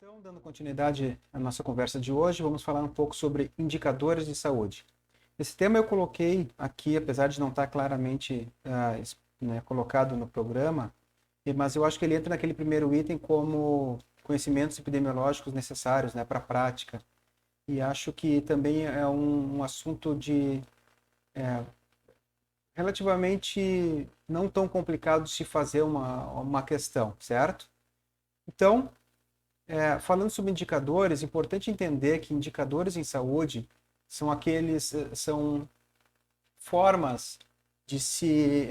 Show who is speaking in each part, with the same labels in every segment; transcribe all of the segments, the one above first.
Speaker 1: Então, dando continuidade à nossa conversa de hoje, vamos falar um pouco sobre indicadores de saúde. Esse tema eu coloquei aqui, apesar de não estar claramente colocado no programa, mas eu acho que ele entra naquele primeiro item como conhecimentos epidemiológicos necessários, para a prática. E acho que também é um assunto relativamente não tão complicado de se fazer uma questão, certo? Então, falando sobre indicadores, é importante entender que indicadores em saúde são formas de se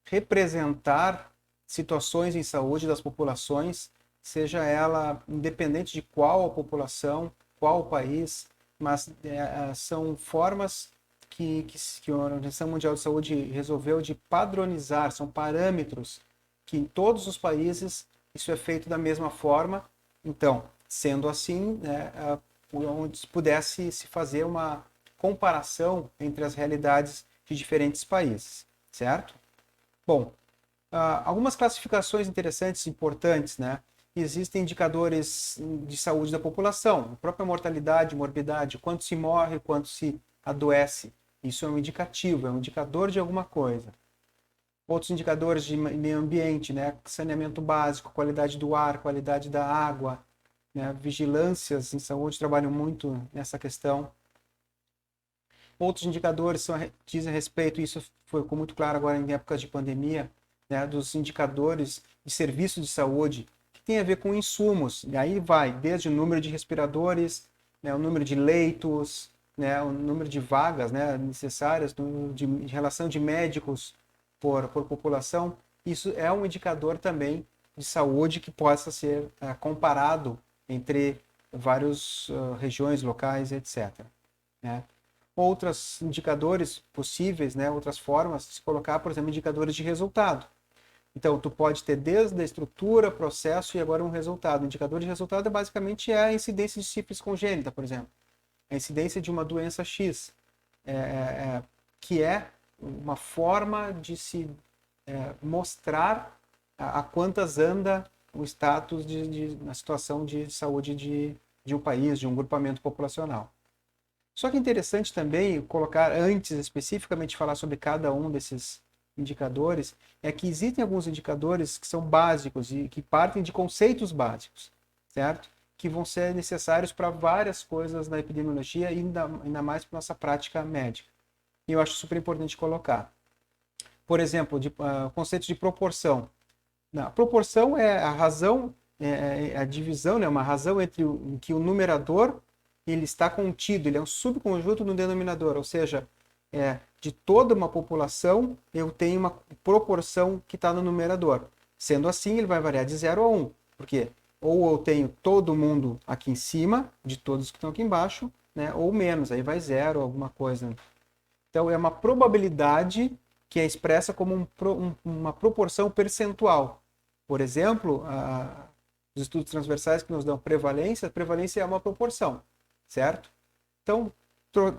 Speaker 1: representar situações em saúde das populações, seja ela independente de qual a população, qual o país, mas são formas que a Organização Mundial de Saúde resolveu de padronizar, são parâmetros que em todos os países isso é feito da mesma forma. Então, sendo assim, onde pudesse se fazer uma comparação entre as realidades de diferentes países, certo? Bom, algumas classificações interessantes, importantes, Existem indicadores de saúde da população, a própria mortalidade, morbidade, quanto se morre, quanto se adoece. Isso é um indicativo, é um indicador de alguma coisa. Outros indicadores de meio ambiente, saneamento básico, qualidade do ar, qualidade da água, vigilâncias em saúde trabalham muito nessa questão. Outros indicadores dizem respeito, isso ficou muito claro agora em épocas de pandemia, dos indicadores de serviços de saúde, que tem a ver com insumos. E aí vai desde o número de respiradores, o número de leitos, o número de vagas necessárias, de relação de médicos por população. Isso é um indicador também de saúde que possa ser comparado entre várias regiões, locais, etc. Outros indicadores possíveis, outras formas de se colocar, por exemplo, indicadores de resultado. Então, tu pode ter desde a estrutura, processo e agora um resultado. O indicador de resultado basicamente é a incidência de sífilis congênita, por exemplo. A incidência de uma doença X, que é uma forma de se mostrar a quantas anda o status na situação de saúde de um país, de um grupamento populacional. Só que é interessante também colocar, antes especificamente falar sobre cada um desses indicadores, é que existem alguns indicadores que são básicos e que partem de conceitos básicos, certo? Que vão ser necessários para várias coisas na epidemiologia e ainda mais para a nossa prática médica. E eu acho super importante colocar. Por exemplo, o conceito de proporção. A proporção é a razão, a divisão, uma razão em que o numerador ele está contido, ele é um subconjunto no denominador, ou seja, de toda uma população eu tenho uma proporção que está no numerador. Sendo assim, ele vai variar de 0 a 1, porque ou eu tenho todo mundo aqui em cima, de todos que estão aqui embaixo, ou menos, aí vai 0, alguma coisa. Então, é uma probabilidade que é expressa como uma proporção percentual. Por exemplo, os estudos transversais que nos dão prevalência, a prevalência é uma proporção, certo? Então,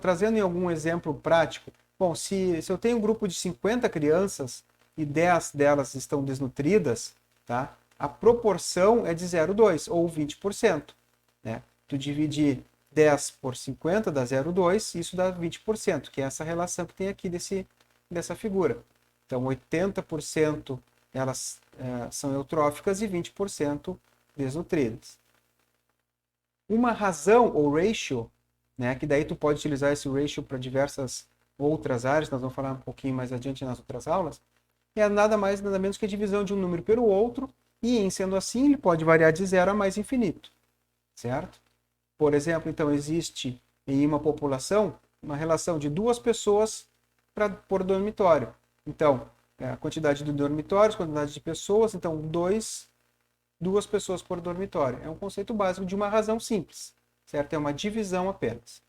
Speaker 1: trazendo em algum exemplo prático, bom, se eu tenho um grupo de 50 crianças e 10 delas estão desnutridas, tá? A proporção é de 0,2 ou 20%. Tu dividir 10 por 50 dá 0,2, isso dá 20%, que é essa relação que tem aqui dessa figura. Então, 80% elas são eutróficas e 20% desnutridas. Uma razão ou ratio, que daí tu pode utilizar esse ratio para diversas outras áreas, nós vamos falar um pouquinho mais adiante nas outras aulas, é nada mais nada menos que a divisão de um número pelo outro, e em sendo assim ele pode variar de 0 a mais infinito, certo? Por exemplo, então existe em uma população uma relação de 2 pessoas por dormitório. Então, a quantidade de dormitórios, quantidade de pessoas, então 2 pessoas por dormitório. É um conceito básico de uma razão simples, certo? É uma divisão apenas.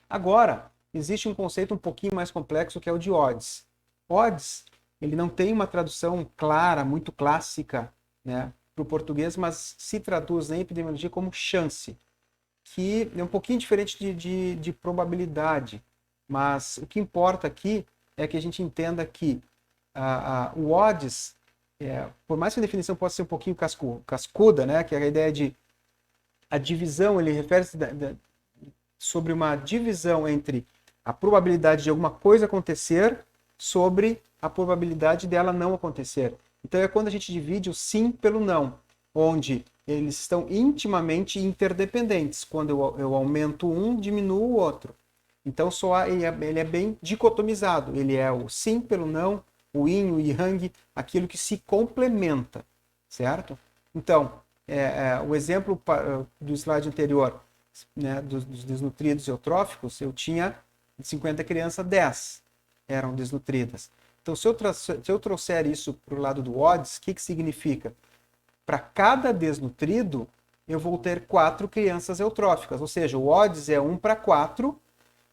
Speaker 1: Agora, existe um conceito um pouquinho mais complexo que é o de odds. Odds, ele não tem uma tradução clara, muito clássica, para o português, mas se traduz em epidemiologia como chance, que é um pouquinho diferente de probabilidade, mas o que importa aqui é que a gente entenda que o odds por mais que a definição possa ser um pouquinho cascuda, né, que é a ideia de a divisão, ele refere-se sobre uma divisão entre a probabilidade de alguma coisa acontecer sobre a probabilidade dela não acontecer. Então é quando a gente divide o sim pelo não, onde eles estão intimamente interdependentes. Quando eu aumento um, diminuo o outro. Então ele é bem dicotomizado. Ele é o sim pelo não, o yin, o yang, aquilo que se complementa, certo? Então, o exemplo do slide anterior, né, dos desnutridos eutróficos, eu tinha de 50 crianças, 10 eram desnutridas. Então, se eu trouxer isso para o lado do odds, o que significa? Para cada desnutrido, eu vou ter 4 crianças eutróficas, ou seja, o odds é 1 para 4,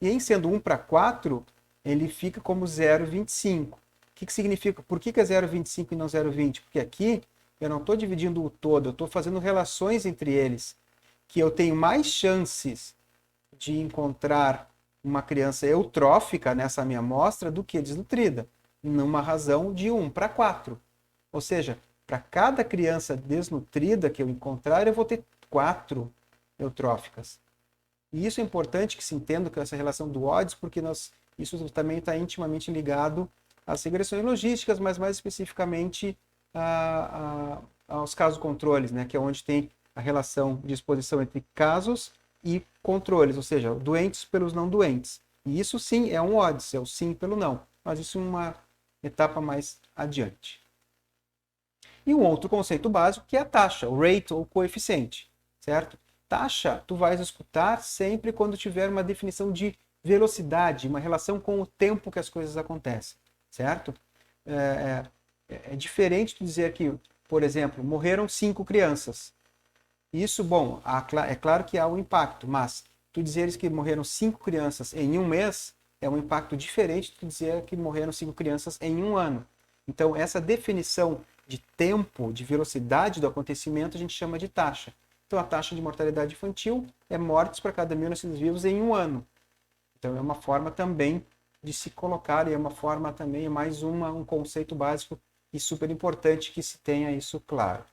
Speaker 1: e em sendo 1 para 4, ele fica como 0,25. O que significa? Por que é 0,25 e não 0,20? Porque aqui eu não estou dividindo o todo, eu estou fazendo relações entre eles, que eu tenho mais chances de encontrar uma criança eutrófica nessa minha amostra do que desnutrida, numa razão de 1 para 4. Ou seja, para cada criança desnutrida que eu encontrar, eu vou ter 4 eutróficas. E isso é importante que se entenda com essa relação do odds, porque isso também está intimamente ligado às regressões logísticas, mas mais especificamente aos casos controles, né, que é onde tem a relação de exposição entre casos e controles, ou seja, doentes pelos não doentes. E isso sim é um odds, é o sim pelo não, mas isso é uma etapa mais adiante. E um outro conceito básico que é a taxa, o rate ou coeficiente, certo? Taxa, tu vais escutar sempre quando tiver uma definição de velocidade, uma relação com o tempo que as coisas acontecem, certo? É diferente de dizer que, por exemplo, morreram 5 crianças. Isso, bom, é claro que há um impacto, mas tu dizeres que morreram 5 crianças em um mês é um impacto diferente de tu dizer que morreram 5 crianças em um ano. Então, essa definição de tempo, de velocidade do acontecimento, a gente chama de taxa. Então, a taxa de mortalidade infantil é mortes para cada 1.000 nascidos vivos em um ano. Então, é uma forma também de se colocar, e é uma forma também, é mais um conceito básico e super importante que se tenha isso claro.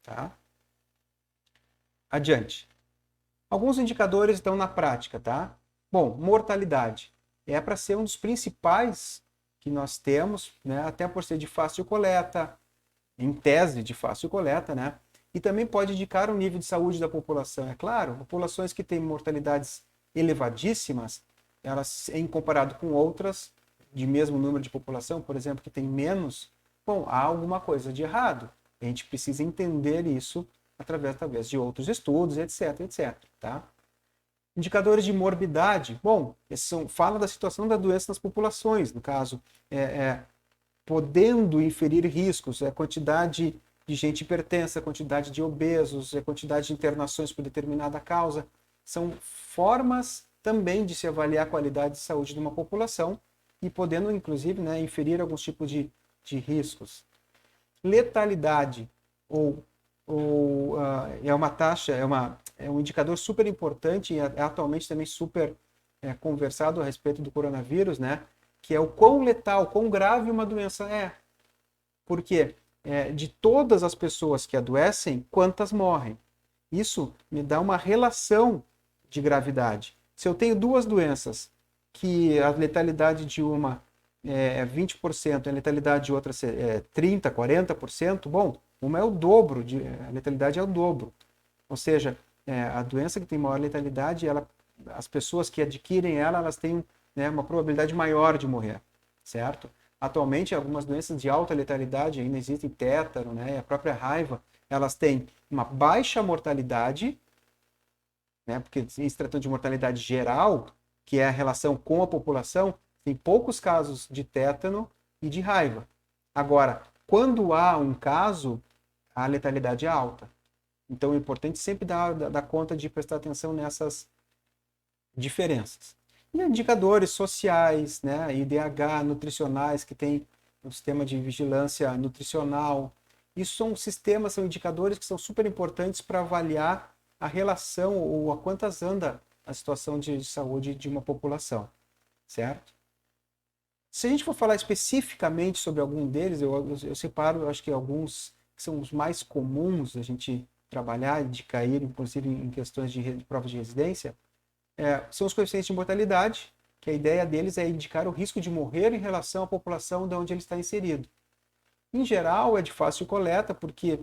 Speaker 1: Tá? Adiante. Alguns indicadores estão na prática, tá? Bom, mortalidade. É para ser um dos principais que nós temos, né? Até por ser de fácil coleta, em tese de fácil coleta, né? E também pode indicar o nível de saúde da população. É claro, populações que têm mortalidades elevadíssimas, elas, em comparado com outras de mesmo número de população, por exemplo, que tem menos, bom, há alguma coisa de errado. A gente precisa entender isso através, talvez, de outros estudos, etc, etc, tá? Indicadores de morbidade, bom, fala da situação da doença nas populações, no caso, podendo inferir riscos, a quantidade de gente hipertensa, a quantidade de obesos, a quantidade de internações por determinada causa, são formas também de se avaliar a qualidade de saúde de uma população e podendo, inclusive, né, inferir alguns tipos de riscos. Letalidade, é uma taxa, é um indicador super importante e é atualmente também super conversado a respeito do coronavírus, né? Que é o quão letal, quão grave uma doença é. Porque de todas as pessoas que adoecem, quantas morrem? Isso me dá uma relação de gravidade. Se eu tenho duas doenças, que a letalidade de uma é 20%, a letalidade de outra é 30%, 40%, bom, uma é o dobro, a letalidade é o dobro. Ou seja, a doença que tem maior letalidade, as pessoas que adquirem ela, elas têm, né, uma probabilidade maior de morrer, certo? Atualmente, algumas doenças de alta letalidade ainda existem, tétano, né, a própria raiva, elas têm uma baixa mortalidade, né, porque se tratando de mortalidade geral, que é a relação com a população, tem poucos casos de tétano e de raiva. Agora, quando há um caso, a letalidade é alta. Então, é importante sempre dar conta de prestar atenção nessas diferenças. E indicadores sociais, né, IDH, nutricionais, que tem um sistema de vigilância nutricional. Isso são sistemas, são indicadores que são super importantes para avaliar a relação ou a quantas anda a situação de saúde de uma população, certo? Se a gente for falar especificamente sobre algum deles, eu separo, acho que alguns que são os mais comuns a gente trabalhar, de cair, inclusive em questões de provas de residência, são os coeficientes de mortalidade, que a ideia deles é indicar o risco de morrer em relação à população de onde ele está inserido. Em geral, é de fácil coleta, porque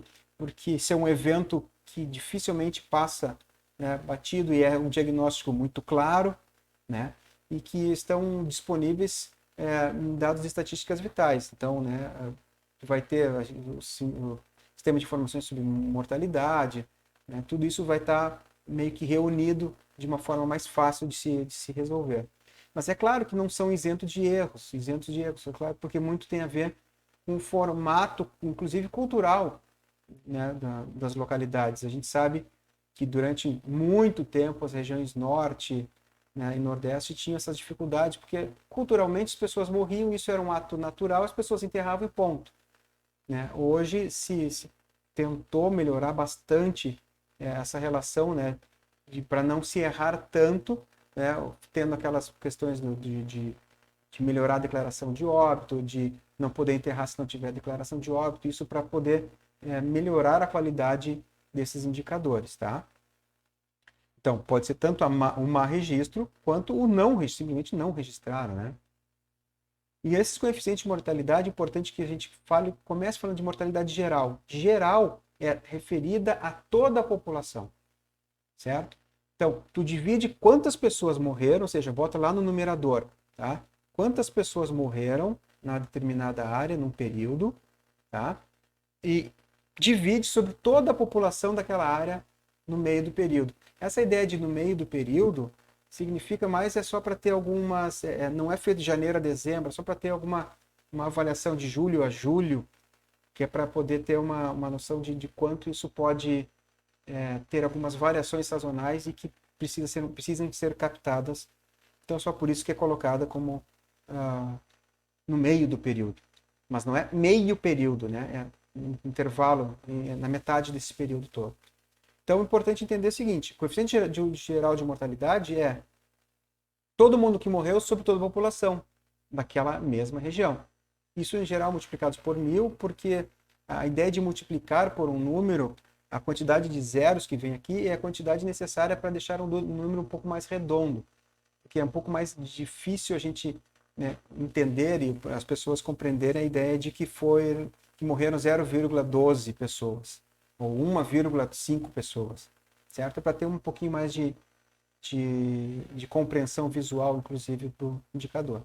Speaker 1: isso é um evento que dificilmente passa, né, batido, e é um diagnóstico muito claro, né, e que estão disponíveis em dados de estatísticas vitais. Então, né, vai ter o sistema de informações sobre mortalidade, né, tudo isso vai estar meio que reunido de uma forma mais fácil de se resolver. Mas é claro que não são isentos de erros, é claro, porque muito tem a ver com o formato, inclusive cultural, né, das localidades. A gente sabe que durante muito tempo as regiões norte, né, e nordeste tinham essas dificuldades, porque culturalmente as pessoas morriam, isso era um ato natural, as pessoas enterravam e ponto. Né? Hoje se tentou melhorar bastante essa relação, né, para não se errar tanto, né, tendo aquelas questões de melhorar a declaração de óbito, de não poder enterrar se não tiver declaração de óbito, isso para poder melhorar a qualidade desses indicadores, tá? Então, pode ser tanto o má registro, quanto o não, simplesmente não registraram, né? E esses coeficientes de mortalidade, é importante que a gente comece falando de mortalidade geral. Geral é referida a toda a população, certo? Então, tu divide quantas pessoas morreram, ou seja, bota lá no numerador, tá? Quantas pessoas morreram na determinada área, num período, tá? E divide sobre toda a população daquela área no meio do período. Essa ideia de no meio do período significa mais só para ter algumas, não é feito de janeiro a dezembro, é só para ter uma avaliação de julho a julho, que é para poder ter uma noção de quanto isso pode ter algumas variações sazonais e que precisam ser captadas. Então, só por isso que é colocada como no meio do período. Mas não é meio período, né? É um intervalo na metade desse período todo. Então, é importante entender o seguinte: o coeficiente geral de mortalidade é todo mundo que morreu sobre toda a população daquela mesma região. Isso, em geral, multiplicados por 1000, porque a ideia de multiplicar por um número, a quantidade de zeros que vem aqui é a quantidade necessária para deixar um número um pouco mais redondo, porque é um pouco mais difícil a gente, né, entender e as pessoas compreenderem a ideia de que morreram 0,12 pessoas ou 1,5 pessoas, certo? É para ter um pouquinho mais de compreensão visual, inclusive, do indicador.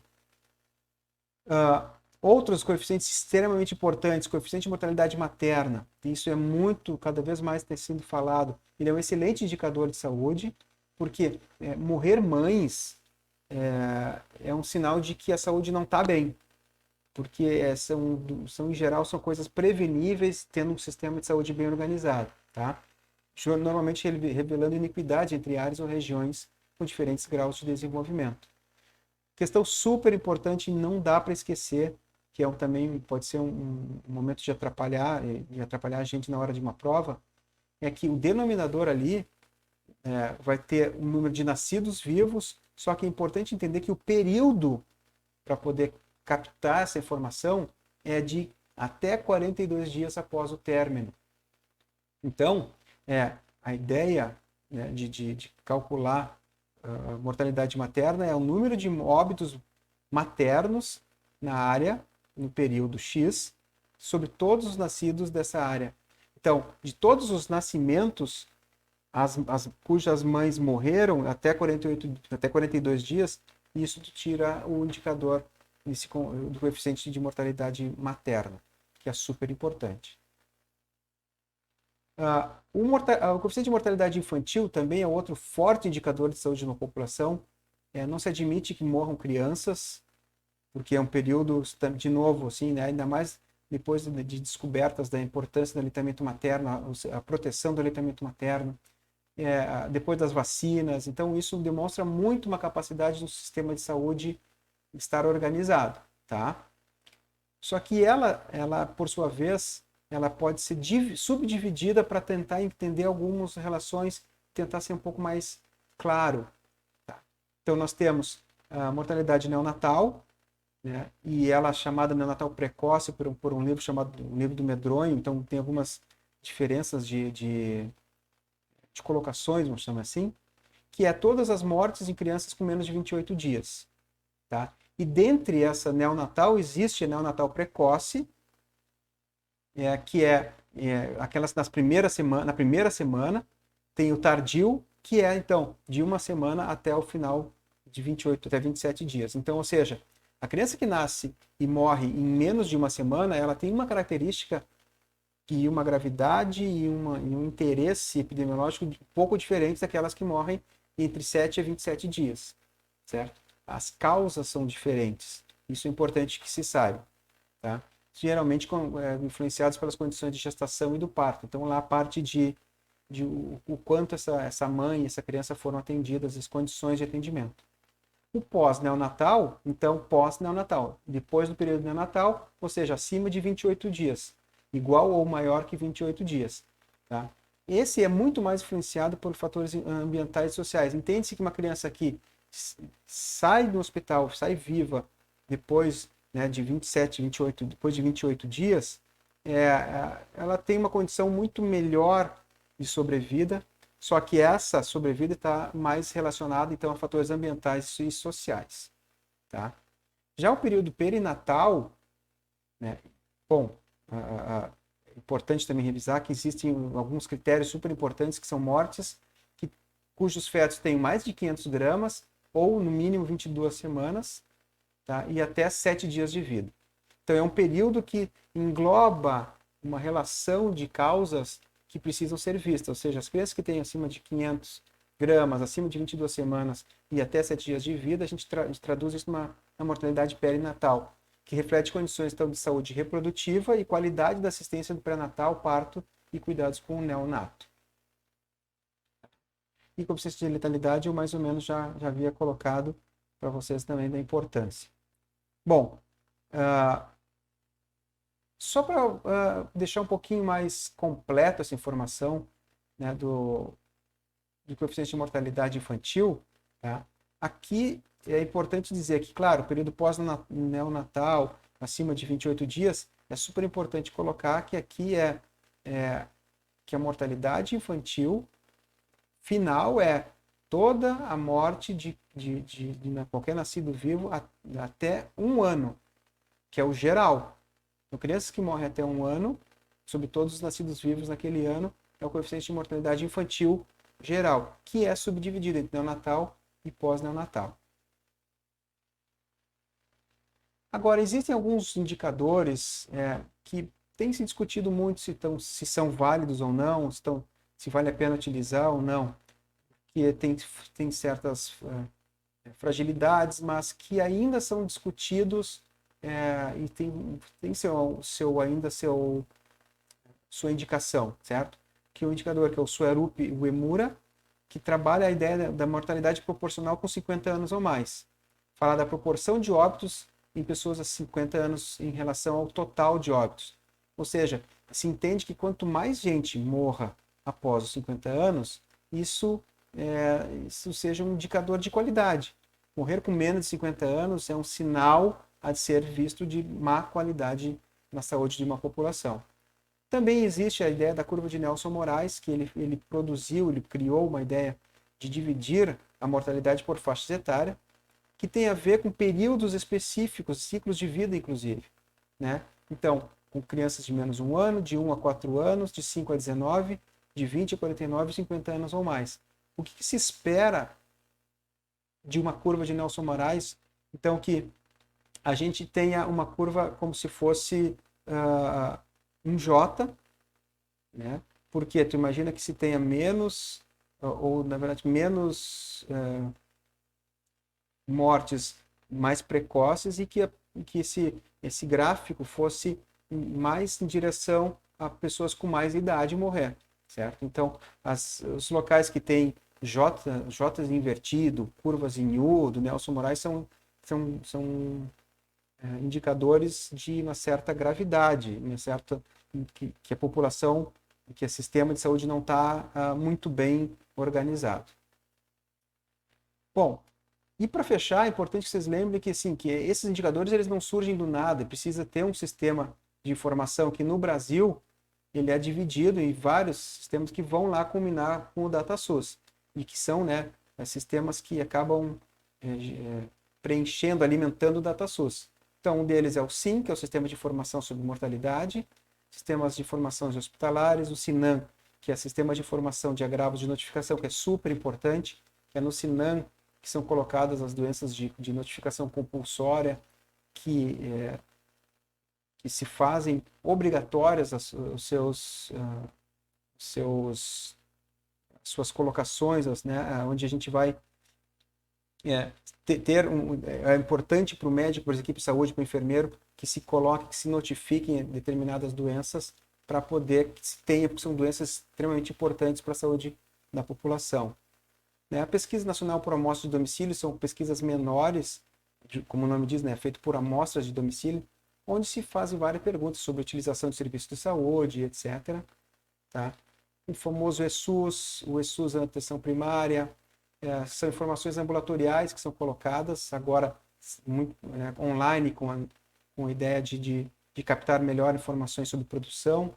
Speaker 1: Outros coeficientes extremamente importantes, coeficiente de mortalidade materna, isso é muito, cada vez mais tem sido falado, ele é um excelente indicador de saúde, porque morrer mães é um sinal de que a saúde não está bem, porque em geral, são coisas preveníveis tendo um sistema de saúde bem organizado, tá? Normalmente revelando iniquidade entre áreas ou regiões com diferentes graus de desenvolvimento. Questão super importante, não dá para esquecer, que também pode ser um momento de atrapalhar a gente na hora de uma prova, é que o denominador ali vai ter um número de nascidos vivos, só que é importante entender que o período para poder captar essa informação é de até 42 dias após o término. Então, a ideia, né, de calcular a mortalidade materna é o número de óbitos maternos na área, no período X, sobre todos os nascidos dessa área. Então, de todos os nascimentos, cujas mães morreram até 42 dias, isso tira o indicador do coeficiente de mortalidade materna, que é super importante. O coeficiente de mortalidade infantil também é outro forte indicador de saúde de uma população. Não se admite que morram crianças, porque é um período, de novo, assim, né, ainda mais depois de descobertas da importância do aleitamento materno, a proteção do aleitamento materno, depois das vacinas. Então, isso demonstra muito uma capacidade do sistema de saúde estar organizado, tá? Só que ela, por sua vez, ela pode ser subdividida para tentar entender algumas relações, tentar ser um pouco mais claro. Tá? Então, nós temos a mortalidade neonatal, né? E ela é chamada neonatal precoce por um livro chamado o livro do medronho, então tem algumas diferenças de colocações, vamos chamar assim, que é todas as mortes em crianças com menos de 28 dias. Tá? E dentre essa neonatal, existe a neonatal precoce, que aquelas na primeira semana, tem o tardio, que é, então, de uma semana até o final de 28 até 27 dias. Então, ou seja, a criança que nasce e morre em menos de uma semana, ela tem uma característica e uma gravidade e um interesse epidemiológico um pouco diferentes daquelas que morrem entre 7 e 27 dias, certo? As causas são diferentes. Isso é importante que se saiba, tá? Geralmente influenciados pelas condições de gestação e do parto. Então, lá a parte de o quanto essa mãe e essa criança foram atendidas, as condições de atendimento. O pós-neonatal, então, pós-neonatal, depois do período neonatal, ou seja, acima de 28 dias, igual ou maior que 28 dias. Tá? Esse é muito mais influenciado por fatores ambientais e sociais. Entende-se que uma criança que sai do hospital, sai viva, depois, né, de 27, 28, depois de 28 dias, ela tem uma condição muito melhor de sobrevida, só que essa sobrevida está mais relacionada, então, a fatores ambientais e sociais. Tá? Já o período perinatal, né, bom, é importante também revisar que existem alguns critérios super importantes, que são mortes cujos fetos têm mais de 500 gramas, ou no mínimo 22 semanas, tá? E até 7 dias de vida. Então, é um período que engloba uma relação de causas que precisam ser vistas, ou seja, as crianças que têm acima de 500 gramas, acima de 22 semanas e até 7 dias de vida, a gente traduz isso na mortalidade perinatal, que reflete condições então, de saúde reprodutiva e qualidade da assistência do pré-natal, parto e cuidados com o neonato. E coeficiente de letalidade eu mais ou menos já havia colocado para vocês também da importância. Bom, só para deixar um pouquinho mais completa essa informação, né, do coeficiente de mortalidade infantil, tá? Aqui é importante dizer que, claro, o período pós-neonatal, acima de 28 dias, é super importante colocar que aqui que a mortalidade infantil final é toda a morte de qualquer nascido vivo até 1 ano, que é o geral. Então, crianças que morrem até 1 ano, sobre todos os nascidos vivos naquele ano, é o coeficiente de mortalidade infantil geral, que é subdividido entre neonatal e pós-neonatal. Agora, existem alguns indicadores que têm se discutido muito se são válidos ou não, se vale a pena utilizar ou não, que tem certas fragilidades, mas que ainda são discutidos e tem sua indicação, certo? Que o indicador que é o Swarup e o Uemura, que trabalha a ideia da mortalidade proporcional com 50 anos ou mais. Fala da proporção de óbitos em pessoas a 50 anos em relação ao total de óbitos. Ou seja, se entende que quanto mais gente morra após os 50 anos, isso seja um indicador de qualidade. Morrer com menos de 50 anos é um sinal a ser visto de má qualidade na saúde de uma população. Também existe a ideia da curva de Nelson Moraes, que ele criou uma ideia de dividir a mortalidade por faixas etárias, que tem a ver com períodos específicos, ciclos de vida, inclusive. Né? Então, com crianças de menos 1 ano, de 1 a 4 anos, de 5 a 19, de 20 a 49, 50 anos ou mais. O que se espera de uma curva de Nelson Moraes? Então, que a gente tenha uma curva como se fosse um J, né? Porque tu imagina que se tenha menos, ou na verdade menos mortes mais precoces e que esse gráfico fosse mais em direção a pessoas com mais idade morrer, certo? Então, os locais que tem Jotas invertido, curvas em U, do Nelson Moraes, são indicadores de uma certa gravidade, uma certa que a população, que o sistema de saúde não está muito bem organizado. Bom, E para fechar, é importante que vocês lembrem que, assim, que esses indicadores eles não surgem do nada, precisa ter um sistema de informação que no Brasil ele é dividido em vários sistemas que vão lá combinar com o DataSource e que são, né, sistemas que acabam preenchendo, alimentando o DataSource. Então, um deles é o SIM, que é o Sistema de Informação sobre Mortalidade, sistemas de informação hospitalares, o SINAM, que é Sistema de Informação de Agravos de Notificação, que é super importante, que é no SINAM que são colocadas as doenças de notificação compulsória, que se fazem obrigatórias suas colocações, né, onde a gente vai é importante para o médico, para a equipe de saúde, para o enfermeiro, que se coloque, que se notifiquem determinadas doenças para poder que se tenha, porque são doenças extremamente importantes para a saúde da população. A Pesquisa Nacional por Amostra de Domicílio são pesquisas menores, como o nome diz, né, feito por amostras de domicílio, onde se fazem várias perguntas sobre a utilização de serviços de saúde, etc. Tá? O famoso ESUS, o ESUS na atenção primária, são informações ambulatoriais que são colocadas agora muito, online com a ideia de captar melhor informações sobre produção,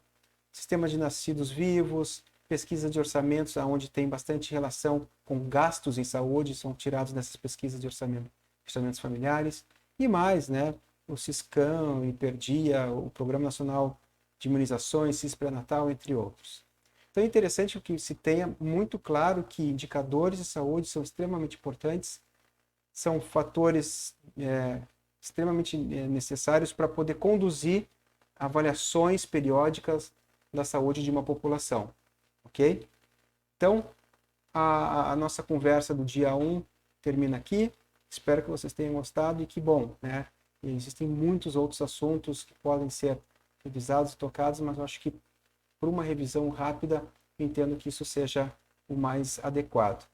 Speaker 1: sistema de nascidos vivos, pesquisa de orçamentos, onde tem bastante relação com gastos em saúde, são tirados dessas pesquisas de orçamentos familiares, e mais, né, o Siscam, o Hiperdia, o Programa Nacional de Imunizações, CIS pré-natal, entre outros. Então é interessante que se tenha muito claro que indicadores de saúde são extremamente importantes, são fatores extremamente necessários para poder conduzir avaliações periódicas da saúde de uma população, ok? Então, a nossa conversa do dia 1 termina aqui, espero que vocês tenham gostado e que bom, né? Existem muitos outros assuntos que podem ser revisados e tocados, mas eu acho que por uma revisão rápida, entendo que isso seja o mais adequado.